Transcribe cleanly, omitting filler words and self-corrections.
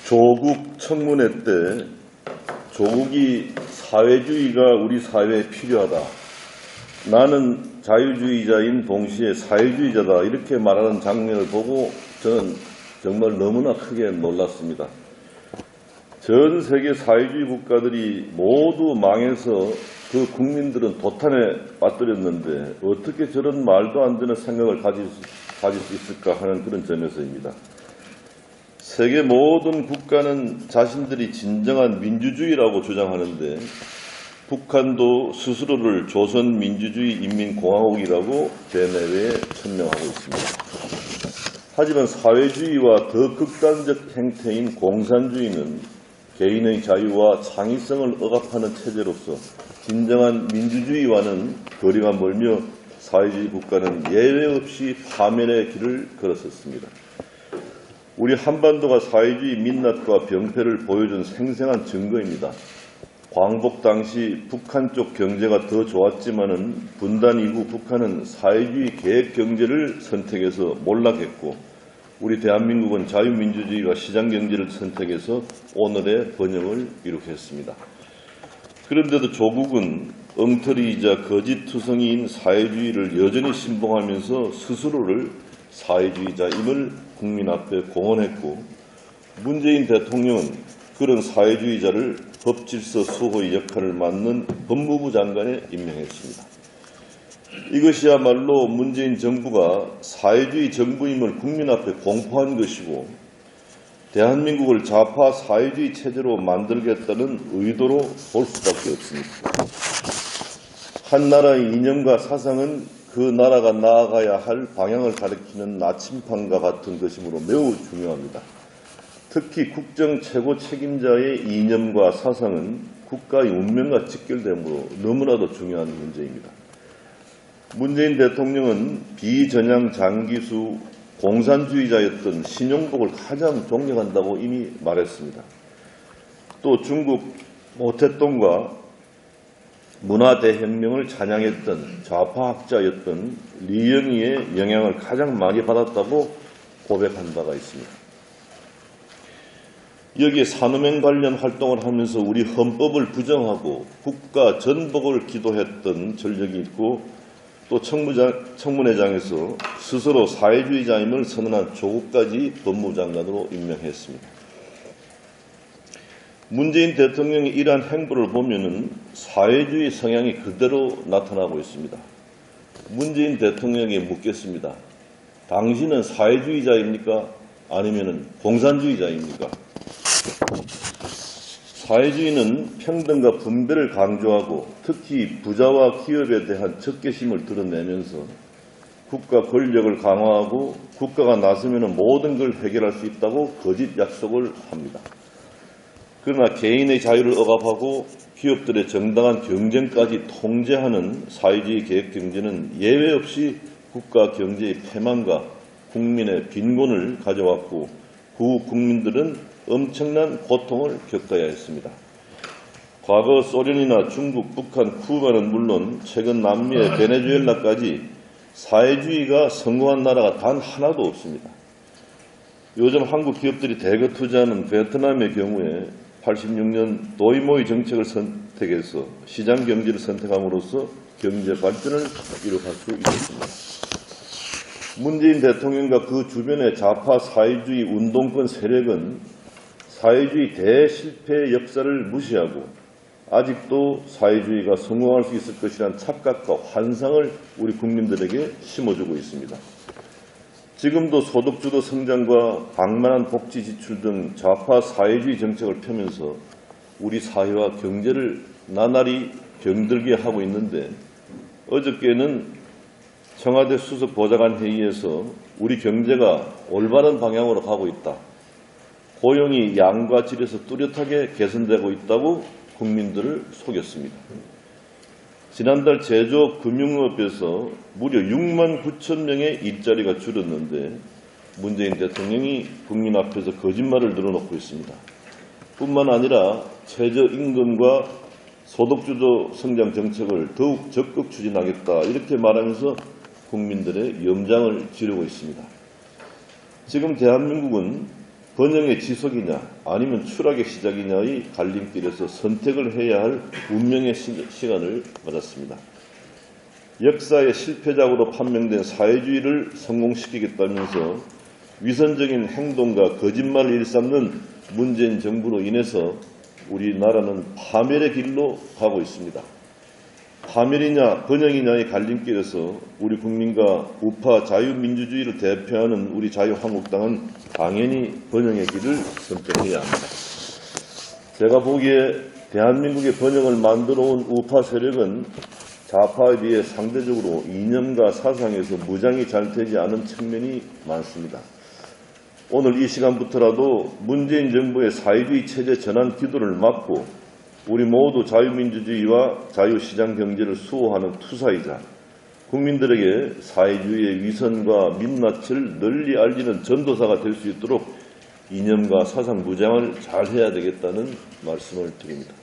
조국 청문회 때 조국이 사회주의가 우리 사회에 필요하다. 나는 자유주의자인 동시에 사회주의자다. 이렇게 말하는 장면을 보고 저는 정말 너무나 크게 놀랐습니다. 전 세계 사회주의 국가들이 모두 망해서 그 국민들은 도탄에 빠뜨렸는데 어떻게 저런 말도 안 되는 생각을 가질 수 있을까 하는 그런 점에서입니다. 세계 모든 국가는 자신들이 진정한 민주주의라고 주장하는데 북한도 스스로를 조선민주주의 인민공화국이라고 대내외에 천명하고 있습니다. 하지만 사회주의와 더 극단적 행태인 공산주의는 개인의 자유와 창의성을 억압하는 체제로서 진정한 민주주의와는 거리가 멀며 사회주의 국가는 예외 없이 파멸의 길을 걸었었습니다. 우리 한반도가 사회주의 민낯과 병폐를 보여준 생생한 증거입니다. 광복 당시 북한 쪽 경제가 더 좋았지만은 분단 이후 북한은 사회주의 계획 경제를 선택해서 몰락했고 우리 대한민국은 자유민주주의와 시장경제를 선택해서 오늘의 번영을 이룩했습니다. 그런데도 조국은 엉터리이자 거짓투성이인 사회주의를 여전히 신봉하면서 스스로를 사회주의자임을 국민 앞에 공언했고 문재인 대통령은 그런 사회주의자를 법질서 수호의 역할을 맡는 법무부 장관에 임명했습니다. 이것이야말로 문재인 정부가 사회주의 정부임을 국민 앞에 공포한 것이고 대한민국을 좌파 사회주의 체제로 만들겠다는 의도로 볼 수밖에 없습니다. 한 나라의 이념과 사상은 그 나라가 나아가야 할 방향을 가리키는 나침판과 같은 것이므로 매우 중요합니다. 특히 국정 최고 책임자의 이념과 사상은 국가의 운명과 직결되므로 너무나도 중요한 문제입니다. 문재인 대통령은 비전향 장기수 공산주의자였던 신용복을 가장 존경한다고 이미 말했습니다. 또 중국 모태똥과 문화대혁명을 찬양했던 좌파학자였던 리영희의 영향을 가장 많이 받았다고 고백한 바가 있습니다. 여기에 산업행 관련 활동을 하면서 우리 헌법을 부정하고 국가 전복을 기도했던 전력이 있고 또 청문회장에서 스스로 사회주의자임을 선언한 조국까지 법무부 장관으로 임명했습니다. 문재인 대통령의 이러한 행보를 보면은 사회주의 성향이 그대로 나타나고 있습니다. 문재인 대통령에게 묻겠습니다. 당신은 사회주의자입니까? 아니면 공산주의자입니까? 사회주의는 평등과 분배를 강조하고 특히 부자와 기업에 대한 적개심을 드러내면서 국가 권력을 강화하고 국가가 나서면 모든 걸 해결할 수 있다고 거짓 약속을 합니다. 그러나 개인의 자유를 억압하고 기업들의 정당한 경쟁까지 통제하는 사회주의 계획경제는 예외 없이 국가 경제의 패망과 국민의 빈곤을 가져왔고 그 국민들은 엄청난 고통을 겪어야 했습니다. 과거 소련이나 중국, 북한, 쿠바는 물론 최근 남미의 베네수엘라까지 사회주의가 성공한 나라가 단 하나도 없습니다. 요즘 한국 기업들이 대거 투자하는 베트남의 경우에 86년 도이모이 정책을 선택해서 시장 경제를 선택함으로써 경제 발전을 이룩할 수 있었습니다. 문재인 대통령과 그 주변의 좌파 사회주의 운동권 세력은 사회주의 대실패의 역사를 무시하고 아직도 사회주의가 성공할 수 있을 것이라는 착각과 환상을 우리 국민들에게 심어주고 있습니다. 지금도 소득주도 성장과 방만한 복지 지출 등 좌파 사회주의 정책을 펴면서 우리 사회와 경제를 나날이 병들게 하고 있는데 어저께는 청와대 수석 보좌관 회의에서 우리 경제가 올바른 방향으로 가고 있다. 고용이 양과 질에서 뚜렷하게 개선되고 있다고 국민들을 속였습니다. 지난달 제조업 금융업에서 무려 6만 9천 명의 일자리가 줄었는데 문재인 대통령이 국민 앞에서 거짓말을 늘어놓고 있습니다. 뿐만 아니라 최저임금과 소득주도 성장 정책을 더욱 적극 추진하겠다 이렇게 말하면서 국민들의 염장을 지르고 있습니다. 지금 대한민국은 번영의 지속이냐 아니면 추락의 시작이냐의 갈림길에서 선택을 해야 할 운명의 시간을 맞았습니다. 역사의 실패작으로 판명된 사회주의를 성공시키겠다면서 위선적인 행동과 거짓말을 일삼는 문재인 정부로 인해서 우리나라는 파멸의 길로 가고 있습니다. 파멸이냐 번영이냐의 갈림길에서 우리 국민과 우파 자유민주주의를 대표하는 우리 자유한국당은 당연히 번영의 길을 선택해야 합니다. 제가 보기에 대한민국의 번영을 만들어 온 우파 세력은 좌파에 비해 상대적으로 이념과 사상에서 무장이 잘 되지 않은 측면이 많습니다. 오늘 이 시간부터라도 문재인 정부의 사회주의 체제 전환 기도를 막고 우리 모두 자유민주주의와 자유시장 경제를 수호하는 투사이자 국민들에게 사회주의의 위선과 민낯을 널리 알리는 전도사가 될 수 있도록 이념과 사상 무장을 잘 해야 되겠다는 말씀을 드립니다.